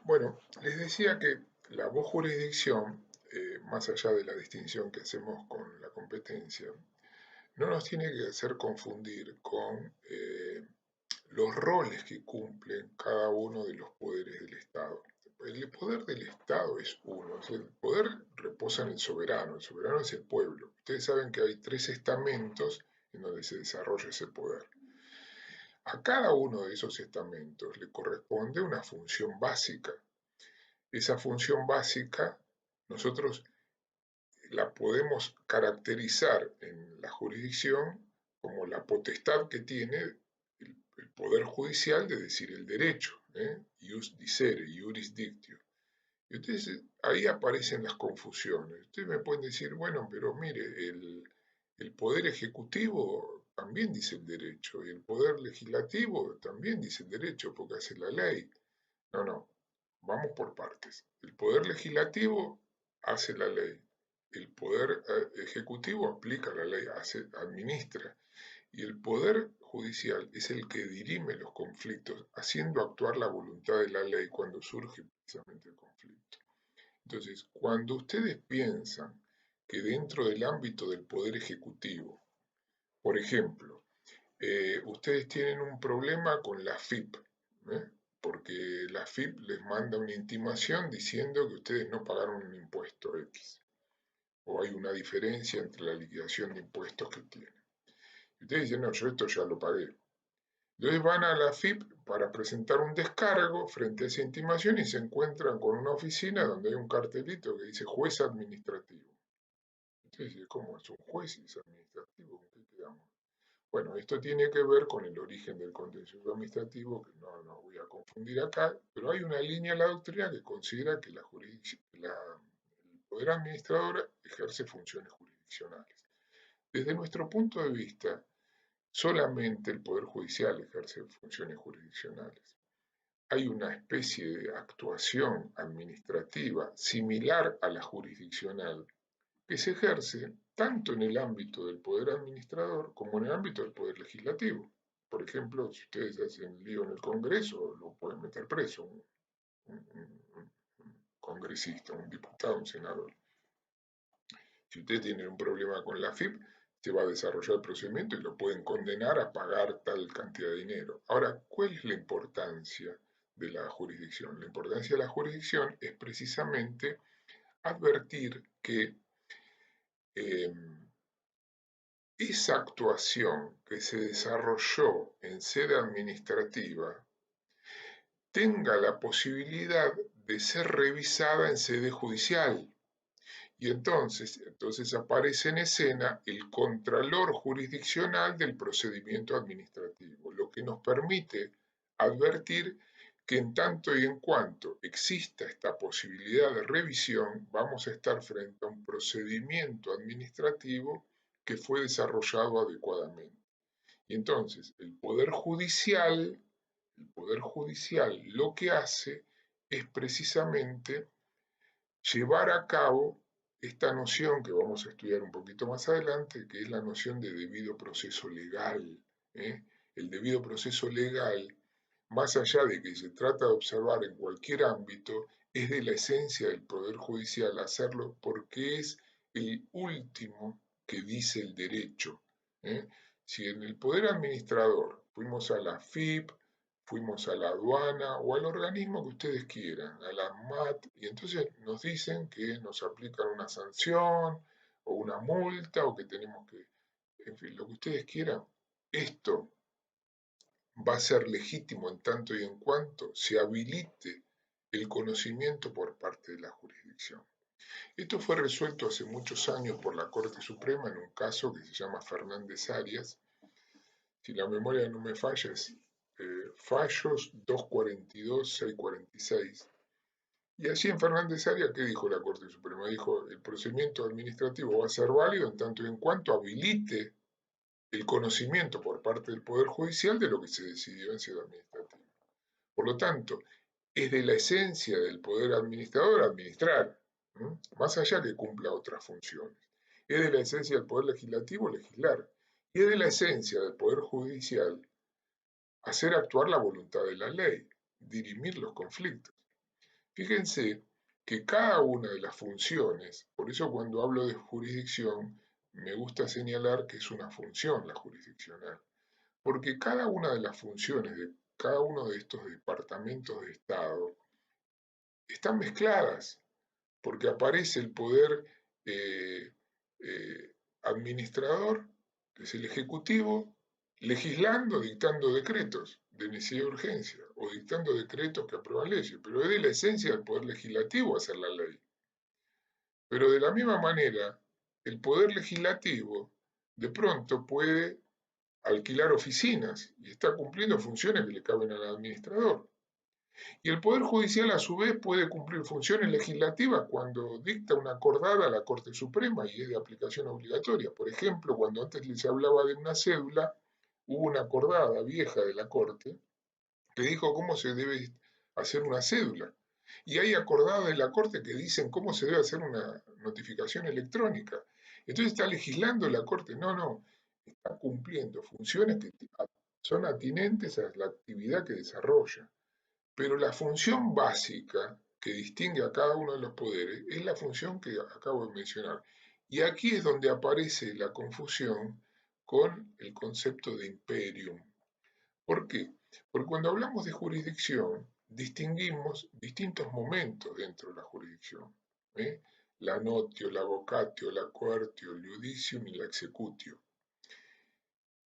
Bueno, les decía que la voz jurisdicción, más allá de la distinción que hacemos con la competencia, no nos tiene que hacer confundir con los roles que cumplen cada uno de los poderes del Estado. El poder del Estado es uno, el poder reposa en el soberano es el pueblo. Ustedes saben que hay tres estamentos en donde se desarrolla ese poder. A cada uno de esos estamentos le corresponde una función básica. Esa función básica nosotros la podemos caracterizar en la jurisdicción como la potestad que tiene el Poder Judicial de decir el derecho, ius dicere, iuris dictio. Y entonces ahí aparecen las confusiones. Ustedes me pueden decir, bueno, pero mire, el Poder Ejecutivo también dice el derecho y el Poder Legislativo también dice el derecho porque hace la ley. No, no, vamos por partes. El poder legislativo hace la ley, el poder ejecutivo aplica la ley, administra, y el poder judicial es el que dirime los conflictos, haciendo actuar la voluntad de la ley cuando surge precisamente el conflicto. Entonces, cuando ustedes piensan que dentro del ámbito del poder ejecutivo, por ejemplo, ustedes tienen un problema con la FIP, ¿eh? Porque la FIP les manda una intimación diciendo que ustedes no pagaron un impuesto X, o hay una diferencia entre la liquidación de impuestos que tienen. Y ustedes dicen, no, yo esto ya lo pagué. Entonces van a la FIP para presentar un descargo frente a esa intimación y se encuentran con una oficina donde hay un cartelito que dice juez administrativo. Entonces, ¿cómo es un juez y es administrativo? ¿En qué quedamos? Bueno, esto tiene que ver con el origen del contencioso administrativo, que no voy a confundir acá, pero hay una línea en la doctrina que considera que el poder administrador ejerce funciones jurisdiccionales. Desde nuestro punto de vista, solamente el Poder Judicial ejerce funciones jurisdiccionales. Hay una especie de actuación administrativa similar a la jurisdiccional que se ejerce tanto en el ámbito del poder administrador como en el ámbito del poder legislativo. Por ejemplo, si ustedes hacen lío en el Congreso, lo pueden meter preso un congresista, un diputado, un senador. Si ustedes tienen un problema con la FIP, se va a desarrollar el procedimiento y lo pueden condenar a pagar tal cantidad de dinero. Ahora, ¿cuál es la importancia de la jurisdicción? La importancia de la jurisdicción es precisamente advertir que eh, esa actuación que se desarrolló en sede administrativa tenga la posibilidad de ser revisada en sede judicial. Y entonces aparece en escena el contralor jurisdiccional del procedimiento administrativo, lo que nos permite advertir que en tanto y en cuanto exista esta posibilidad de revisión, vamos a estar frente a un procedimiento administrativo que fue desarrollado adecuadamente. Y entonces el poder judicial lo que hace es precisamente llevar a cabo esta noción que vamos a estudiar un poquito más adelante, que es la noción de debido proceso legal. ¿eh? El debido proceso legal, más allá de que se trata de observar en cualquier ámbito, es de la esencia del Poder Judicial hacerlo porque es el último que dice el derecho. ¿eh? Si en el Poder Administrador fuimos a la FIP, fuimos a la aduana o al organismo que ustedes quieran, a la MAT, y entonces nos dicen que nos aplican una sanción o una multa o que tenemos que, en fin, lo que ustedes quieran. Esto va a ser legítimo en tanto y en cuanto se habilite el conocimiento por parte de la jurisdicción. Esto fue resuelto hace muchos años por la Corte Suprema en un caso que se llama Fernández Arias. Si la memoria no me falla, es Fallos 242-646. Y allí en Fernández Arias, ¿qué dijo la Corte Suprema? Dijo, el procedimiento administrativo va a ser válido en tanto y en cuanto habilite el conocimiento por parte del Poder Judicial de lo que se decidió en sede administrativa. Por lo tanto, es de la esencia del Poder Administrador administrar, más allá que cumpla otras funciones. Es de la esencia del Poder Legislativo legislar. Y es de la esencia del Poder Judicial hacer actuar la voluntad de la ley. dirimir los conflictos. Fíjense que cada una de las funciones, por eso cuando hablo de jurisdicción, me gusta señalar que es una función la jurisdiccional, porque cada una de las funciones de cada uno de estos departamentos de Estado están mezcladas, porque aparece el poder eh, administrador, que es el Ejecutivo, legislando, dictando decretos de necesidad de urgencia, o dictando decretos que aprueban leyes, pero es de la esencia del poder legislativo hacer la ley. Pero de la misma manera, el poder legislativo de pronto puede alquilar oficinas y está cumpliendo funciones que le caben al administrador. Y el Poder Judicial, a su vez, puede cumplir funciones legislativas cuando dicta una acordada a la Corte Suprema y es de aplicación obligatoria. Por ejemplo, cuando antes les hablaba de una cédula, hubo una acordada vieja de la Corte que dijo cómo se debe hacer una cédula. Y hay acordadas de la Corte que dicen cómo se debe hacer una notificación electrónica. Entonces está legislando la Corte. No, no, está cumpliendo funciones que son atinentes a la actividad que desarrolla. Pero la función básica que distingue a cada uno de los poderes es la función que acabo de mencionar. Y aquí es donde aparece la confusión con el concepto de imperium. ¿Por qué? Porque cuando hablamos de jurisdicción, distinguimos distintos momentos dentro de la jurisdicción. ¿eh? La notio, la vocatio, la coertio, el iudicium y la executio.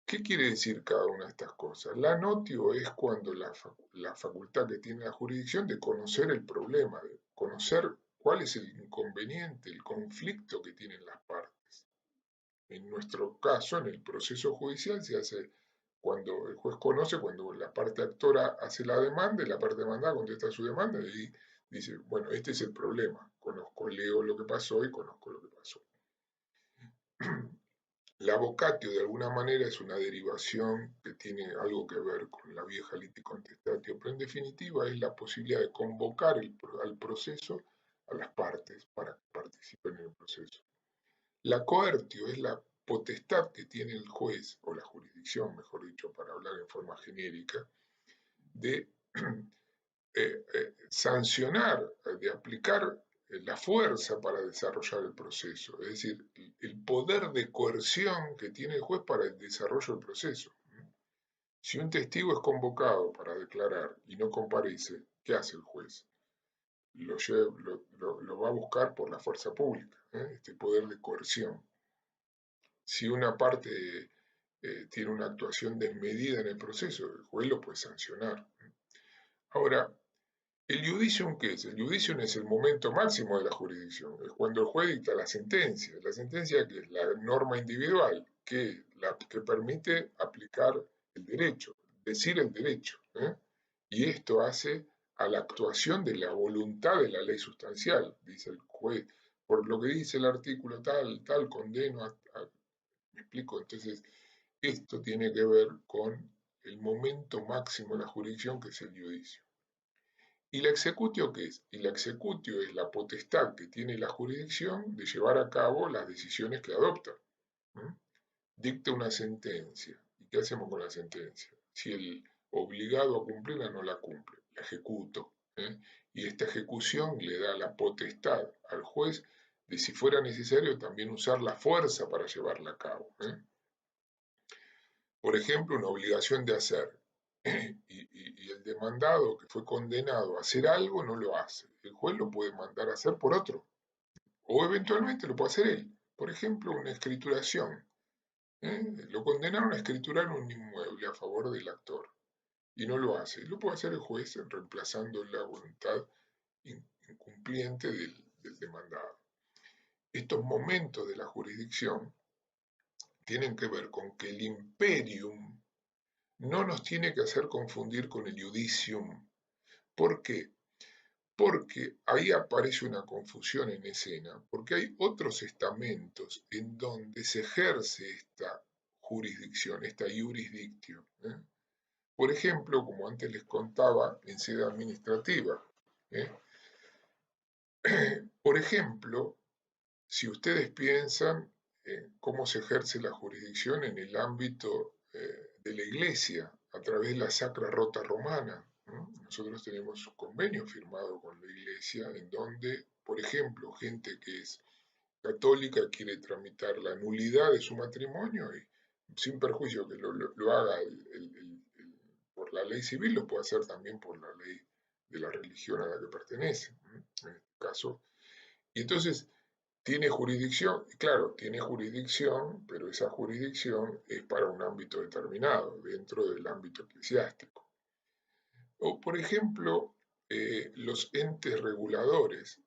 ¿Qué quiere decir cada una de estas cosas? La notio es cuando la facultad que tiene la jurisdicción de conocer el problema, de conocer cuál es el inconveniente, el conflicto que tienen las partes. En nuestro caso, en el proceso judicial, se hace cuando el juez conoce, cuando la parte actora hace la demanda y la parte demandada contesta su demanda y dice, bueno, este es el problema, conozco, leo lo que pasó y conozco lo que pasó. La vocatio de alguna manera es una derivación que tiene algo que ver con la vieja liti contestatio, pero en definitiva es la posibilidad de convocar al proceso a las partes para que participen en el proceso. La coertio es la potestad que tiene el juez, o la jurisdicción, mejor dicho, para hablar en forma genérica, de sancionar, de aplicar la fuerza para desarrollar el proceso, es decir, el poder de coerción que tiene el juez para el desarrollo del proceso. Si un testigo es convocado para declarar y no comparece, ¿qué hace el juez? Lo va a buscar por la fuerza pública, este poder de coerción. Si una parte tiene una actuación desmedida en el proceso, el juez lo puede sancionar. Ahora, ¿el judicium qué es? El judicium es el momento máximo de la jurisdicción, es cuando el juez dicta la sentencia que es la norma individual, que permite aplicar el derecho, decir el derecho. Y esto hace a la actuación de la voluntad de la ley sustancial, dice el juez, por lo que dice el artículo tal, tal, condeno ¿me explico? Entonces, esto tiene que ver con el momento máximo de la jurisdicción, que es el judicio. ¿Y la executio qué es? Y la executio es la potestad que tiene la jurisdicción de llevar a cabo las decisiones que adopta. Dicta una sentencia. ¿Y qué hacemos con la sentencia? Si el obligado a cumplirla no la cumple, la ejecuto. Y esta ejecución le da la potestad al juez de, si fuera necesario, también usar la fuerza para llevarla a cabo. Por ejemplo, una obligación de hacer. Y el demandado que fue condenado a hacer algo no lo hace. El juez lo puede mandar a hacer por otro. O eventualmente lo puede hacer él. Por ejemplo, una escrituración. Lo condenaron a escriturar un inmueble a favor del actor. Y no lo hace. Lo puede hacer el juez reemplazando la voluntad incumpliente del demandado. Estos momentos de la jurisdicción tienen que ver con que el imperium no nos tiene que hacer confundir con el judicium. ¿Por qué? Porque ahí aparece una confusión en escena, porque hay otros estamentos en donde se ejerce esta jurisdicción, esta jurisdictio. Por ejemplo, como antes les contaba, en sede administrativa. ¿eh? Por ejemplo, si ustedes piensan en cómo se ejerce la jurisdicción en el ámbito de la Iglesia, a través de la Sacra Rota Romana, Nosotros tenemos un convenio firmado con la Iglesia en donde, por ejemplo, gente que es católica quiere tramitar la nulidad de su matrimonio y sin perjuicio que lo haga por la ley civil, lo puede hacer también por la ley de la religión a la que pertenece, en este caso. Y entonces tiene jurisdicción, claro, tiene jurisdicción, pero esa jurisdicción es para un ámbito determinado, dentro del ámbito eclesiástico. O, por ejemplo, los entes reguladores.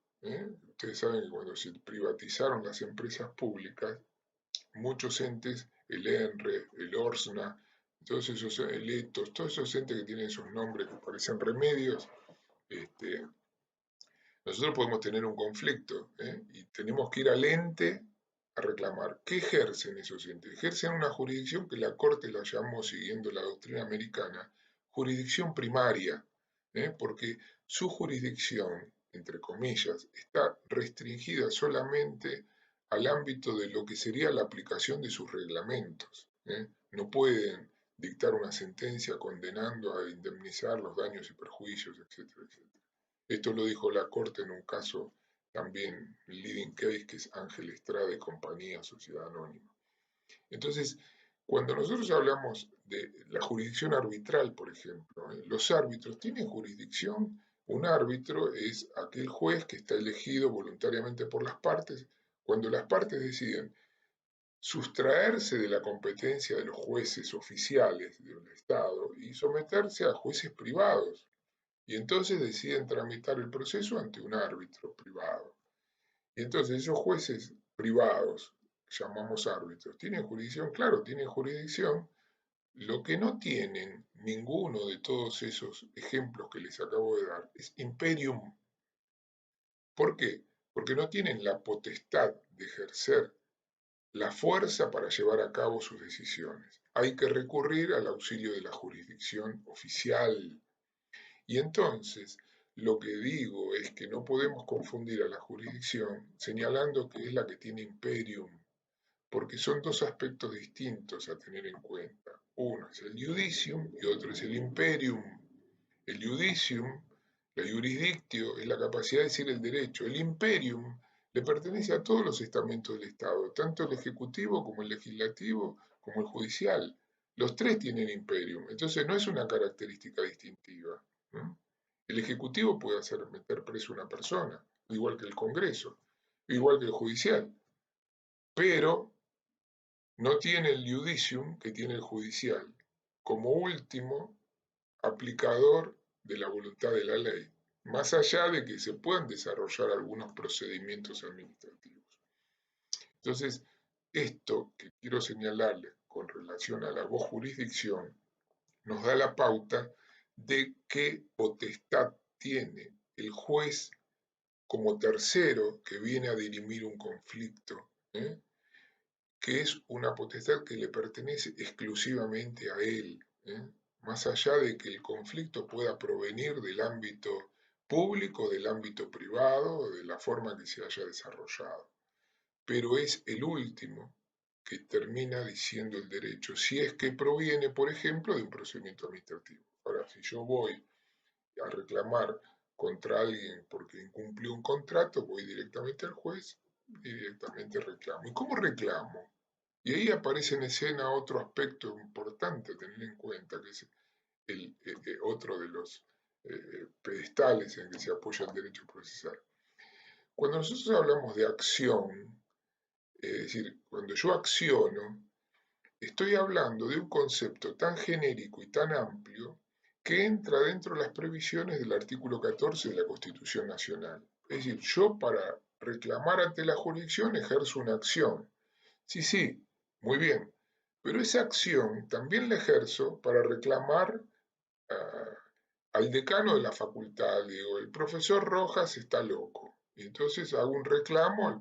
Ustedes saben que cuando se privatizaron las empresas públicas, muchos entes, el ENRE, el ORSNA, todos esos electos, todos esos entes que tienen esos nombres que parecen remedios, este, nosotros podemos tener un conflicto y tenemos que ir al ente a reclamar. ¿Qué ejercen esos entes? Ejercen una jurisdicción que la Corte la llamó, siguiendo la doctrina americana, jurisdicción primaria, porque su jurisdicción, entre comillas, está restringida solamente al ámbito de lo que sería la aplicación de sus reglamentos. No pueden dictar una sentencia condenando a indemnizar los daños y perjuicios, etcétera, etcétera. Esto lo dijo la Corte en un caso también, leading case, que es Ángel Estrada y compañía, Sociedad Anónima. Entonces, cuando nosotros hablamos de la jurisdicción arbitral, por ejemplo, los árbitros tienen jurisdicción. Un árbitro es aquel juez que está elegido voluntariamente por las partes. Cuando las partes deciden sustraerse de la competencia de los jueces oficiales del Estado y someterse a jueces privados, y entonces deciden tramitar el proceso ante un árbitro privado. Y entonces esos jueces privados, llamamos árbitros, ¿tienen jurisdicción? Claro, tienen jurisdicción. Lo que no tienen ninguno de todos esos ejemplos que les acabo de dar es imperium. ¿Por qué? Porque no tienen la potestad de ejercer la fuerza para llevar a cabo sus decisiones. Hay que recurrir al auxilio de la jurisdicción oficial. Y entonces, lo que digo es que no podemos confundir a la jurisdicción señalando que es la que tiene imperium, porque son dos aspectos distintos a tener en cuenta. Uno es el judicium y otro es el imperium. El judicium, la jurisdictio, es la capacidad de decir el derecho. El imperium le pertenece a todos los estamentos del Estado, tanto el ejecutivo como el legislativo como el judicial. Los tres tienen imperium, entonces no es una característica distintiva. El ejecutivo puede hacer meter preso a una persona, igual que el Congreso, igual que el judicial, pero no tiene el judicium que tiene el judicial como último aplicador de la voluntad de la ley, más allá de que se puedan desarrollar algunos procedimientos administrativos. Entonces, esto que quiero señalarles con relación a la voz jurisdicción nos da la pauta de qué potestad tiene el juez como tercero que viene a dirimir un conflicto, que es una potestad que le pertenece exclusivamente a él, más allá de que el conflicto pueda provenir del ámbito público, del ámbito privado, de la forma que se haya desarrollado. Pero es el último que termina diciendo el derecho, si es que proviene, por ejemplo, de un procedimiento administrativo. Ahora, si yo voy a reclamar contra alguien porque incumplió un contrato, voy directamente al juez y directamente reclamo. ¿Y cómo reclamo? Y ahí aparece en escena otro aspecto importante a tener en cuenta, que es otro de los pedestales en que se apoya el derecho procesal. Cuando nosotros hablamos de acción, es decir, cuando yo acciono, estoy hablando de un concepto tan genérico y tan amplio que entra dentro de las previsiones del artículo 14 de la Constitución Nacional. Es decir, yo para reclamar ante la jurisdicción ejerzo una acción. Sí, sí, muy bien. Pero esa acción también la ejerzo para reclamar ah, al decano de la facultad. Digo, el profesor Rojas está loco. Y entonces hago un reclamo al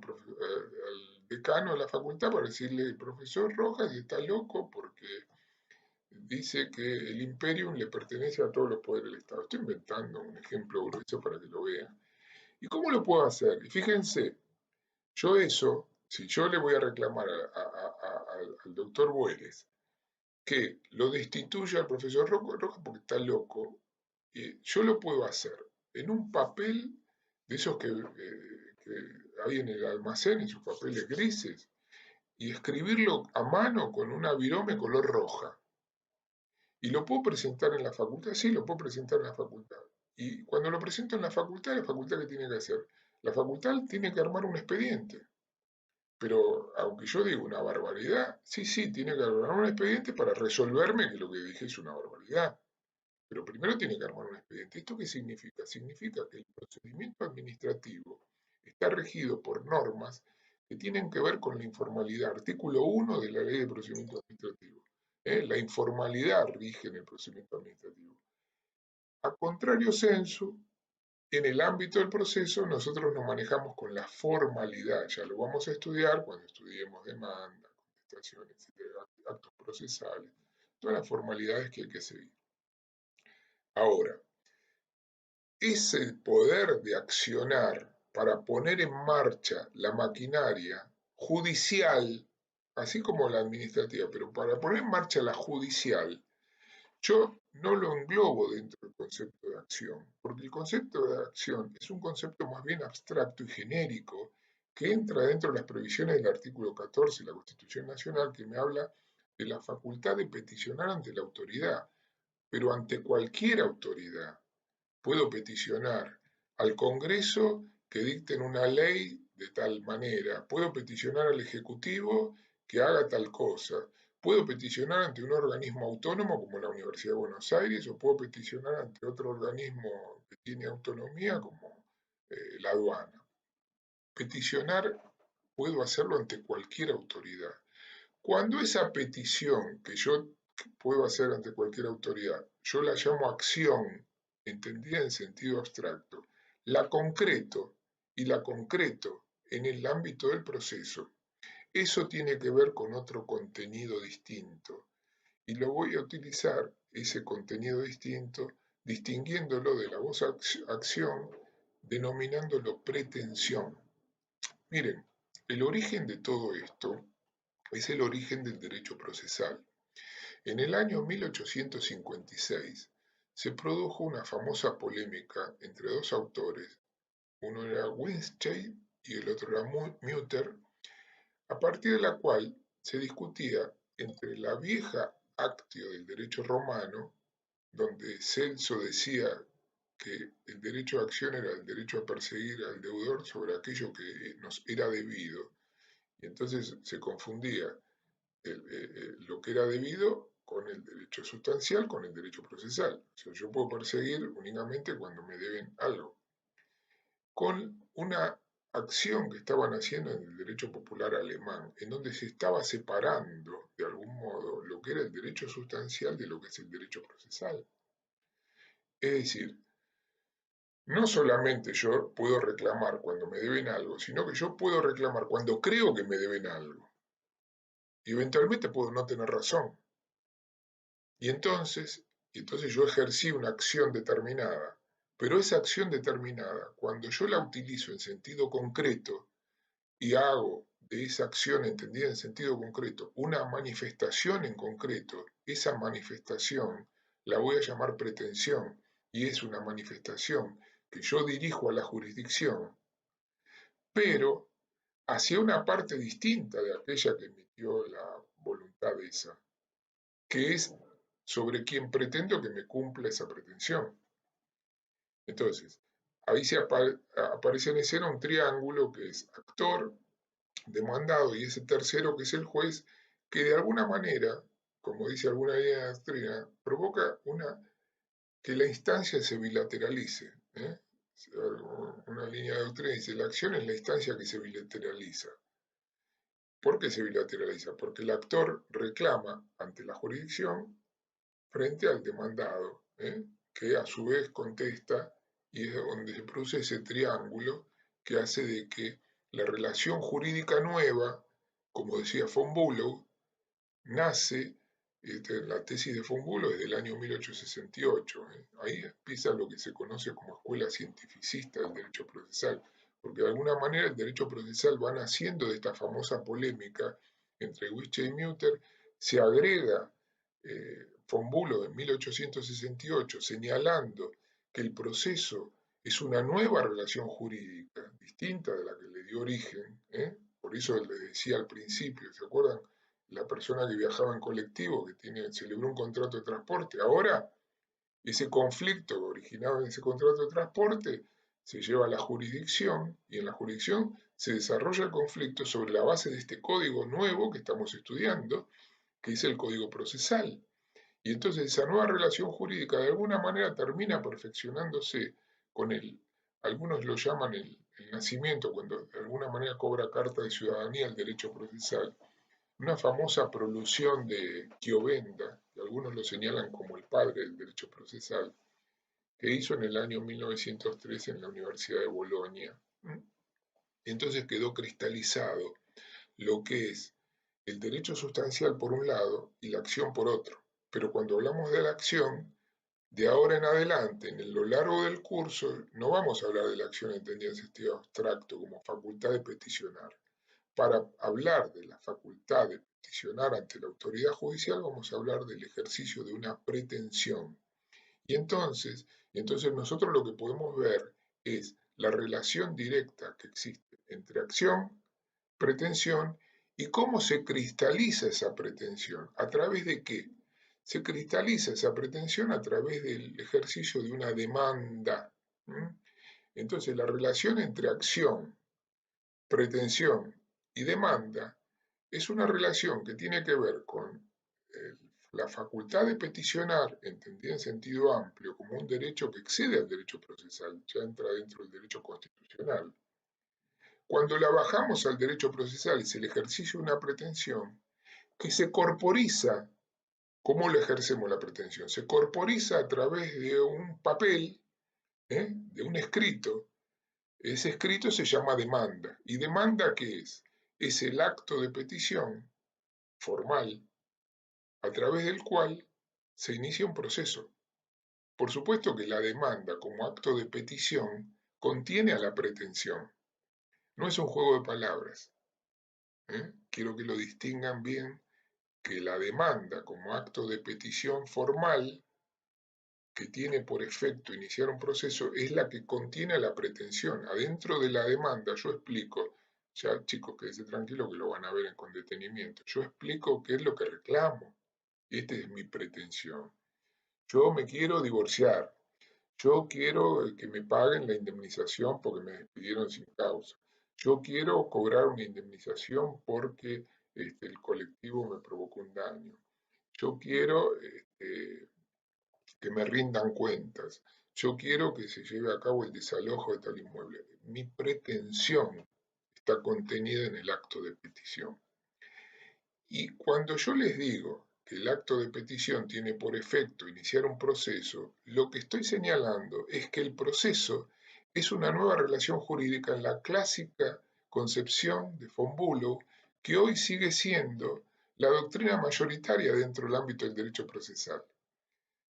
decano de la facultad para decirle, el profesor Rojas está loco porque dice que el imperium le pertenece a todos los poderes del Estado. Estoy inventando un ejemplo grueso para que lo vean. ¿Y cómo lo puedo hacer? Y fíjense, yo eso, si yo le voy a reclamar al doctor Bueles que lo destituya al profesor Rojas porque está loco, yo lo puedo hacer en un papel de esos que hay en el almacén, esos papeles grises, y escribirlo a mano con una virome color roja. ¿Y lo puedo presentar en la facultad? Sí, lo puedo presentar en la facultad. Y cuando lo presento en la facultad ¿qué tiene que hacer? La facultad tiene que armar un expediente. Pero aunque yo digo una barbaridad, sí, tiene que armar un expediente para resolverme que lo que dije es una barbaridad. Pero primero tiene que armar un expediente. ¿Esto qué significa? Significa que el procedimiento administrativo está regido por normas que tienen que ver con la informalidad. Artículo 1 de la Ley de Procedimiento Administrativo. La informalidad rige en el procedimiento administrativo. A contrario censo, en el ámbito del proceso nosotros nos manejamos con la formalidad. Ya lo vamos a estudiar cuando estudiemos demanda, contestación, etcétera, actos procesales, todas las formalidades que hay que seguir. Ahora, ese poder de accionar para poner en marcha la maquinaria judicial, así como la administrativa, pero para poner en marcha la judicial, yo no lo englobo dentro del concepto de acción, porque el concepto de acción es un concepto más bien abstracto y genérico que entra dentro de las previsiones del artículo 14 de la Constitución Nacional, que me habla de la facultad de peticionar ante la autoridad, pero ante cualquier autoridad. Puedo peticionar al Congreso que dicten una ley de tal manera, puedo peticionar al Ejecutivo que haga tal cosa, puedo peticionar ante un organismo autónomo como la Universidad de Buenos Aires o puedo peticionar ante otro organismo que tiene autonomía como la aduana. Peticionar puedo hacerlo ante cualquier autoridad. Cuando esa petición que yo puedo hacer ante cualquier autoridad, yo la llamo acción, entendida en sentido abstracto, la concreto y la concreto en el ámbito del proceso, eso tiene que ver con otro contenido distinto. Y lo voy a utilizar, ese contenido distinto, distinguiéndolo de la voz acción, denominándolo pretensión. Miren, el origen de todo esto es el origen del derecho procesal. En el año 1856 se produjo una famosa polémica entre dos autores, uno era Winstein y el otro era Mutter, a partir de la cual se discutía entre la vieja actio del derecho romano, donde Celso decía que el derecho de acción era el derecho a perseguir al deudor sobre aquello que nos era debido, y entonces se confundía lo que era debido con el derecho sustancial, con el derecho procesal. O sea, yo puedo perseguir únicamente cuando me deben algo. Con una acción que estaban haciendo en el derecho popular alemán, en donde se estaba separando de algún modo lo que era el derecho sustancial de lo que es el derecho procesal. Es decir, no solamente yo puedo reclamar cuando me deben algo, sino que yo puedo reclamar cuando creo que me deben algo. Y eventualmente puedo no tener razón. Y entonces yo ejercí una acción determinada, pero esa acción determinada, cuando yo la utilizo en sentido concreto y hago de esa acción entendida en sentido concreto una manifestación en concreto, esa manifestación la voy a llamar pretensión y es una manifestación que yo dirijo a la jurisdicción, pero hacia una parte distinta de aquella que emitió la voluntad esa, que es sobre quien pretendo que me cumpla esa pretensión. Entonces, ahí aparece en escena un triángulo que es actor, demandado y ese tercero que es el juez, que de alguna manera, como dice alguna línea de doctrina, provoca que la instancia se bilateralice. Una línea de doctrina dice, la acción es la instancia que se bilateraliza. ¿Por qué se bilateraliza? Porque el actor reclama ante la jurisdicción frente al demandado, que a su vez contesta y es donde se produce ese triángulo que hace de que la relación jurídica nueva, como decía von Bülow, nace, la tesis de von Bülow es del año 1868, ahí empieza lo que se conoce como escuela cientificista del derecho procesal, porque de alguna manera el derecho procesal va naciendo de esta famosa polémica entre Wittgenstein y Mutter, se agrega von Bülow en 1868 señalando que el proceso es una nueva relación jurídica, distinta de la que le dio origen, ¿eh? Por eso les decía al principio, ¿se acuerdan? La persona que viajaba en colectivo, que celebró un contrato de transporte, ahora ese conflicto originado en ese contrato de transporte se lleva a la jurisdicción y en la jurisdicción se desarrolla el conflicto sobre la base de este código nuevo que estamos estudiando, que es el código procesal. Y entonces esa nueva relación jurídica de alguna manera termina perfeccionándose con algunos lo llaman el nacimiento, cuando de alguna manera cobra carta de ciudadanía el derecho procesal, una famosa prolusión de Chiovenda, que algunos lo señalan como el padre del derecho procesal, que hizo en el año 1913 en la Universidad de Bolonia. Entonces quedó cristalizado lo que es el derecho sustancial por un lado y la acción por otro. Pero cuando hablamos de la acción, de ahora en adelante, en lo largo del curso, no vamos a hablar de la acción entendida en sentido abstracto como facultad de peticionar. Para hablar de la facultad de peticionar ante la autoridad judicial, vamos a hablar del ejercicio de una pretensión. Y entonces nosotros lo que podemos ver es la relación directa que existe entre acción, pretensión y cómo se cristaliza esa pretensión. ¿A través de qué? Se cristaliza esa pretensión a través del ejercicio de una demanda. Entonces la relación entre acción, pretensión y demanda es una relación que tiene que ver con la facultad de peticionar, entendida en sentido amplio, como un derecho que excede al derecho procesal, ya entra dentro del derecho constitucional. Cuando la bajamos al derecho procesal es el ejercicio de una pretensión que se corporiza. ¿Cómo le ejercemos la pretensión? Se corporiza a través de un papel, de un escrito. Ese escrito se llama demanda. ¿Y demanda qué es? Es el acto de petición formal a través del cual se inicia un proceso. Por supuesto que la demanda como acto de petición contiene a la pretensión. No es un juego de palabras. Quiero que lo distingan bien, que la demanda como acto de petición formal que tiene por efecto iniciar un proceso es la que contiene a la pretensión. Adentro de la demanda yo explico, ya chicos quédense tranquilos que lo van a ver con detenimiento, yo explico qué es lo que reclamo. Esta es mi pretensión. Yo me quiero divorciar. Yo quiero que me paguen la indemnización porque me despidieron sin causa. Yo quiero cobrar una indemnización porque el colectivo me provocó un daño. Yo quiero que me rindan cuentas. Yo quiero que se lleve a cabo el desalojo de tal inmueble. Mi pretensión está contenida en el acto de petición. Y cuando yo les digo que el acto de petición tiene por efecto iniciar un proceso, lo que estoy señalando es que el proceso es una nueva relación jurídica en la clásica concepción de von Bülow, que hoy sigue siendo la doctrina mayoritaria dentro del ámbito del derecho procesal.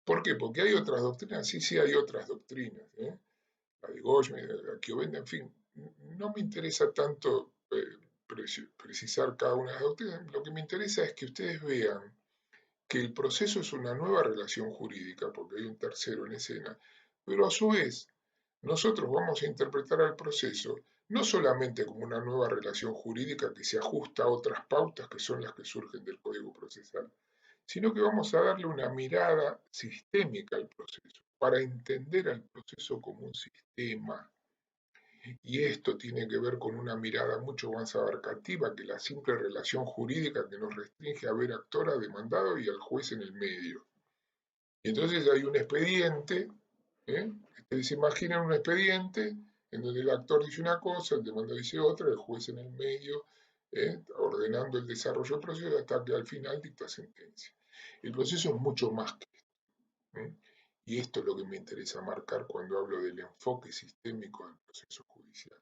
¿Por qué? Porque hay otras doctrinas, sí, hay otras doctrinas, la de Goldman, la que vende, en fin, no me interesa tanto precisar cada una de las doctrinas, lo que me interesa es que ustedes vean que el proceso es una nueva relación jurídica, porque hay un tercero en escena, pero a su vez nosotros vamos a interpretar al proceso no solamente como una nueva relación jurídica que se ajusta a otras pautas que son las que surgen del Código Procesal, sino que vamos a darle una mirada sistémica al proceso, para entender al proceso como un sistema. Y esto tiene que ver con una mirada mucho más abarcativa que la simple relación jurídica que nos restringe a ver actor, a demandado y al juez en el medio. Y entonces hay un expediente, ustedes se imaginan un expediente en donde el actor dice una cosa, el demandado dice otra, el juez en el medio, ordenando el desarrollo del proceso hasta que al final dicta sentencia. El proceso es mucho más que esto. Y esto es lo que me interesa marcar cuando hablo del enfoque sistémico del proceso judicial.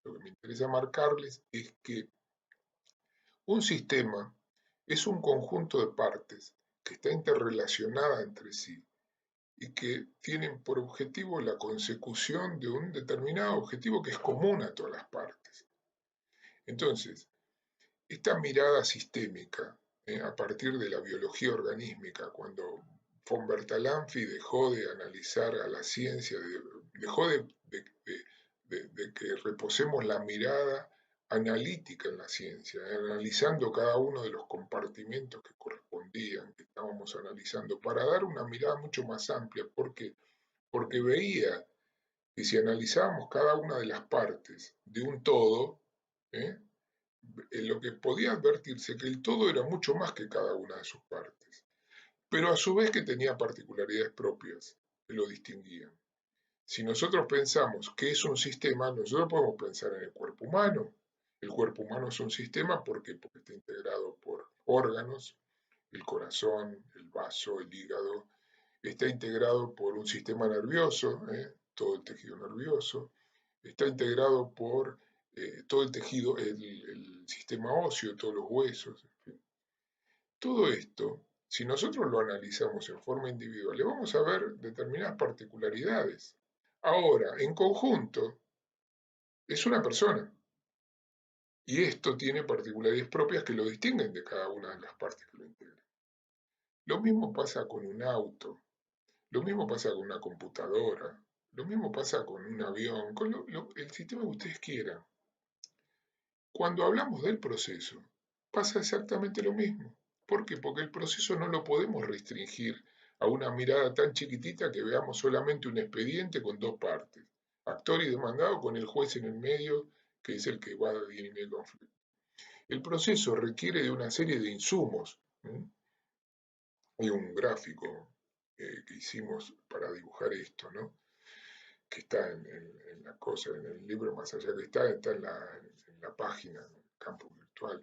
Lo que me interesa marcarles es que un sistema es un conjunto de partes que está interrelacionada entre sí y que tienen por objetivo la consecución de un determinado objetivo que es común a todas las partes. Entonces, esta mirada sistémica, a partir de la biología organísmica, cuando von Bertalanffy dejó de analizar a la ciencia, dejó de que reposemos la mirada analítica en la ciencia, analizando cada uno de los compartimentos que correspondían, que estábamos analizando, para dar una mirada mucho más amplia, porque veía que si analizábamos cada una de las partes de un todo, ¿eh? En lo que podía advertirse que el todo era mucho más que cada una de sus partes, pero a su vez que tenía particularidades propias que lo distinguían. Si nosotros pensamos que es un sistema, nosotros podemos pensar en el cuerpo humano. El cuerpo humano es un sistema porque está integrado por órganos, el corazón, el vaso, el hígado, está integrado por un sistema nervioso, todo el tejido nervioso, está integrado por todo el tejido, el sistema óseo, todos los huesos, en fin. Todo esto, si nosotros lo analizamos en forma individual, le vamos a ver determinadas particularidades. Ahora, en conjunto, es una persona. Y esto tiene particularidades propias que lo distinguen de cada una de las partes que lo integran. Lo mismo pasa con un auto, lo mismo pasa con una computadora, lo mismo pasa con un avión, con el sistema que ustedes quieran. Cuando hablamos del proceso, pasa exactamente lo mismo. ¿Por qué? Porque el proceso no lo podemos restringir a una mirada tan chiquitita que veamos solamente un expediente con dos partes, actor y demandado con el juez en el medio, que es el que va a dirimir el conflicto. El proceso requiere de una serie de insumos. Hay un gráfico que hicimos para dibujar esto, ¿no? Que está en la cosa, en el libro más allá que está en la página, en el campo virtual.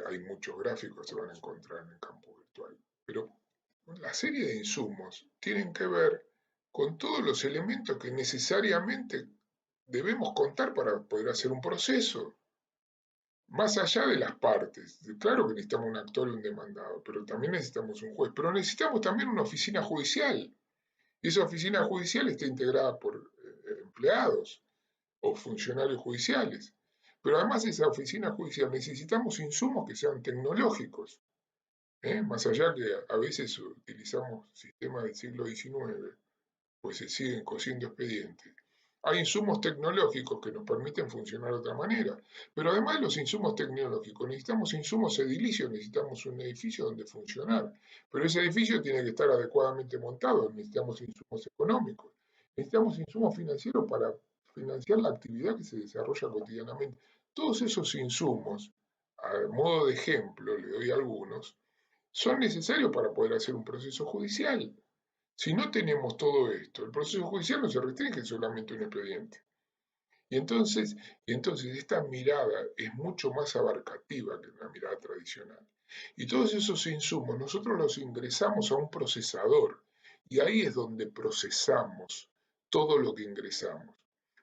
Hay muchos gráficos que se van a encontrar en el campo virtual. Pero la serie de insumos tienen que ver con todos los elementos que necesariamente debemos contar para poder hacer un proceso. Más allá de las partes, claro que necesitamos un actor y un demandado, pero también necesitamos un juez, pero necesitamos también una oficina judicial. Y esa oficina judicial está integrada por empleados o funcionarios judiciales. Pero además de esa oficina judicial necesitamos insumos que sean tecnológicos. Más allá que a veces utilizamos sistemas del siglo XIX, pues se siguen cosiendo expedientes. Hay insumos tecnológicos que nos permiten funcionar de otra manera, pero además de los insumos tecnológicos necesitamos insumos edilicios, necesitamos un edificio donde funcionar, pero ese edificio tiene que estar adecuadamente montado, necesitamos insumos económicos, necesitamos insumos financieros para financiar la actividad que se desarrolla cotidianamente. Todos esos insumos, a modo de ejemplo, le doy algunos, son necesarios para poder hacer un proceso judicial. Si no tenemos todo esto, el proceso judicial no se restringe solamente a un expediente. Y entonces, esta mirada es mucho más abarcativa que una mirada tradicional. Y todos esos insumos nosotros los ingresamos a un procesador y ahí es donde procesamos todo lo que ingresamos.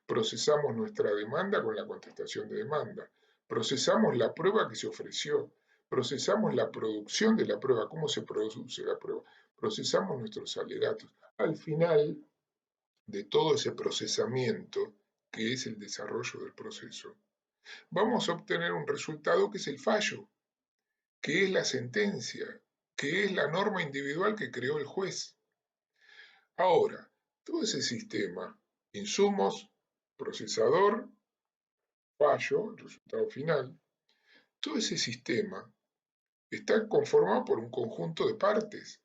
Procesamos nuestra demanda con la contestación de demanda. Procesamos la prueba que se ofreció. Procesamos la producción de la prueba, cómo se produce la prueba. Procesamos nuestros alegatos. Al final de todo ese procesamiento, que es el desarrollo del proceso, vamos a obtener un resultado que es el fallo, que es la sentencia, que es la norma individual que creó el juez. Ahora, todo ese sistema, insumos, procesador, fallo, el resultado final, todo ese sistema está conformado por un conjunto de partes.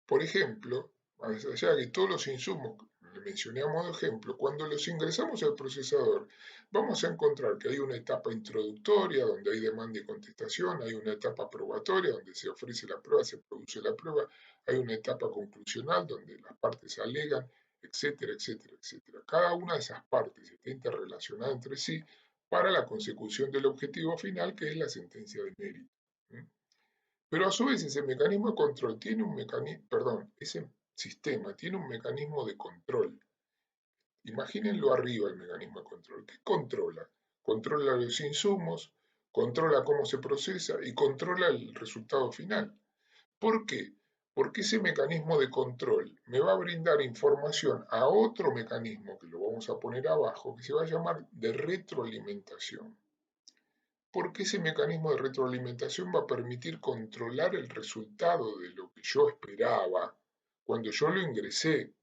Por ejemplo, más allá de todos los insumos que le mencioné a modo de ejemplo, cuando los ingresamos al procesador, vamos a encontrar que hay una etapa introductoria donde hay demanda y contestación, hay una etapa probatoria donde se ofrece la prueba, se produce la prueba, hay una etapa conclusional donde las partes alegan, etcétera, etcétera, etcétera. Cada una de esas partes está interrelacionada entre sí para la consecución del objetivo final, que es la sentencia de mérito. Pero a su vez ese mecanismo de control tiene un mecanismo, perdón, ese sistema tiene un mecanismo de control. Imagínenlo arriba el mecanismo de control. ¿Qué controla? Controla los insumos, controla cómo se procesa y controla el resultado final. ¿Por qué? Porque ese mecanismo de control me va a brindar información a otro mecanismo que lo vamos a poner abajo, que se va a llamar de retroalimentación. Porque ese mecanismo de retroalimentación va a permitir controlar el resultado de lo que yo esperaba cuando yo lo ingresé.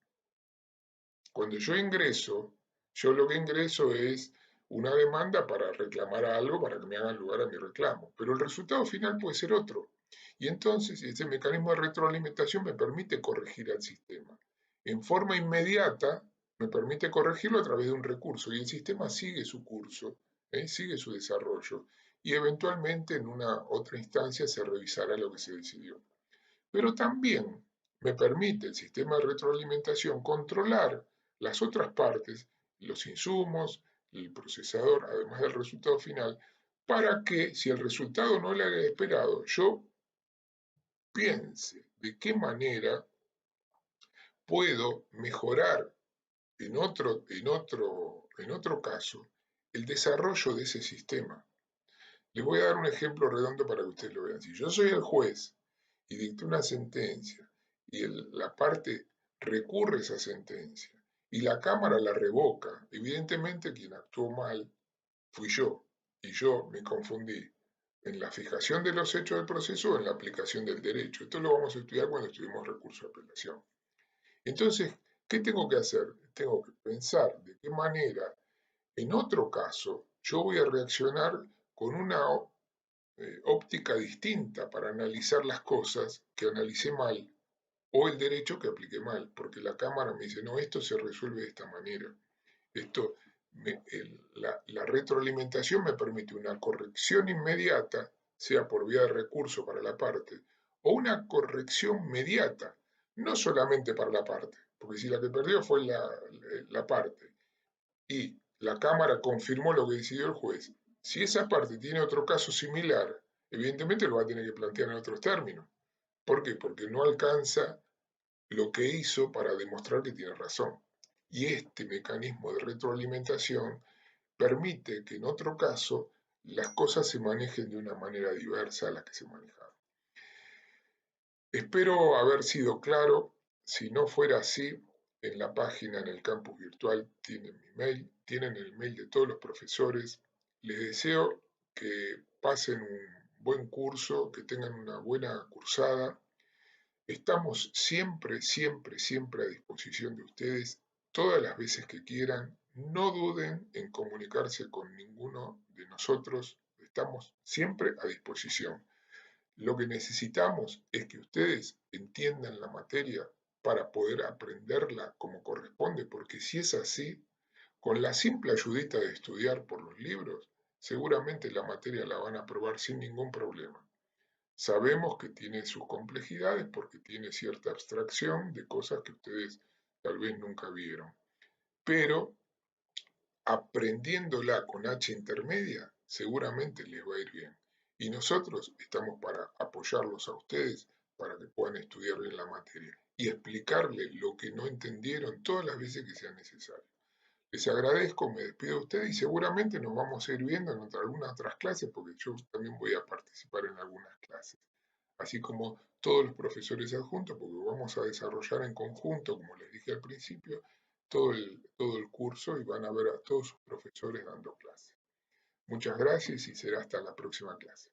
Cuando yo ingreso, yo lo que ingreso es una demanda para reclamar algo, para que me hagan lugar a mi reclamo, pero el resultado final puede ser otro. Y entonces ese mecanismo de retroalimentación me permite corregir al sistema. En forma inmediata me permite corregirlo a través de un recurso y el sistema sigue su curso, sigue su desarrollo y eventualmente en una otra instancia se revisará lo que se decidió. Pero también me permite el sistema de retroalimentación controlar las otras partes, los insumos, el procesador, además del resultado final, para que si el resultado no le haga esperado, yo piense de qué manera puedo mejorar en otro caso el desarrollo de ese sistema. Les voy a dar un ejemplo redondo para que ustedes lo vean. Si yo soy el juez y dicto una sentencia y la parte recurre esa sentencia y la Cámara la revoca, evidentemente quien actuó mal fui yo y yo me confundí en la fijación de los hechos del proceso o en la aplicación del derecho. Esto lo vamos a estudiar cuando estudiemos recurso de apelación. Entonces, ¿qué tengo que hacer? Tengo que pensar de qué manera en otro caso yo voy a reaccionar con una óptica distinta para analizar las cosas que analicé mal o el derecho que apliqué mal, porque la Cámara me dice, no, esto se resuelve de esta manera. Esto, la retroalimentación me permite una corrección inmediata, sea por vía de recurso para la parte, o una corrección mediata, no solamente para la parte, porque si la que perdió fue la parte y la Cámara confirmó lo que decidió el juez, si esa parte tiene otro caso similar, evidentemente lo va a tener que plantear en otros términos. ¿Por qué? Porque no alcanza lo que hizo para demostrar que tiene razón. Y este mecanismo de retroalimentación permite que en otro caso las cosas se manejen de una manera diversa a la que se manejaron. Espero haber sido claro. Si no fuera así, en la página, en el campus virtual, tienen mi mail, tienen el mail de todos los profesores. Les deseo que pasen un buen curso, que tengan una buena cursada. Estamos siempre, siempre, siempre a disposición de ustedes todas las veces que quieran. No duden en comunicarse con ninguno de nosotros. Estamos siempre a disposición. Lo que necesitamos es que ustedes entiendan la materia para poder aprenderla como corresponde, porque si es así, con la simple ayudita de estudiar por los libros, seguramente la materia la van a aprobar sin ningún problema. Sabemos que tiene sus complejidades porque tiene cierta abstracción de cosas que ustedes tal vez nunca vieron, pero aprendiéndola con H intermedia, seguramente les va a ir bien. Y nosotros estamos para apoyarlos a ustedes para que puedan estudiar bien la materia y explicarles lo que no entendieron todas las veces que sea necesario. Les agradezco, me despido de ustedes y seguramente nos vamos a ir viendo en algunas otras clases porque yo también voy a participar en algunas clases. Así como todos los profesores adjuntos, porque vamos a desarrollar en conjunto, como les dije al principio, todo el curso y van a ver a todos sus profesores dando clases. Muchas gracias y será hasta la próxima clase.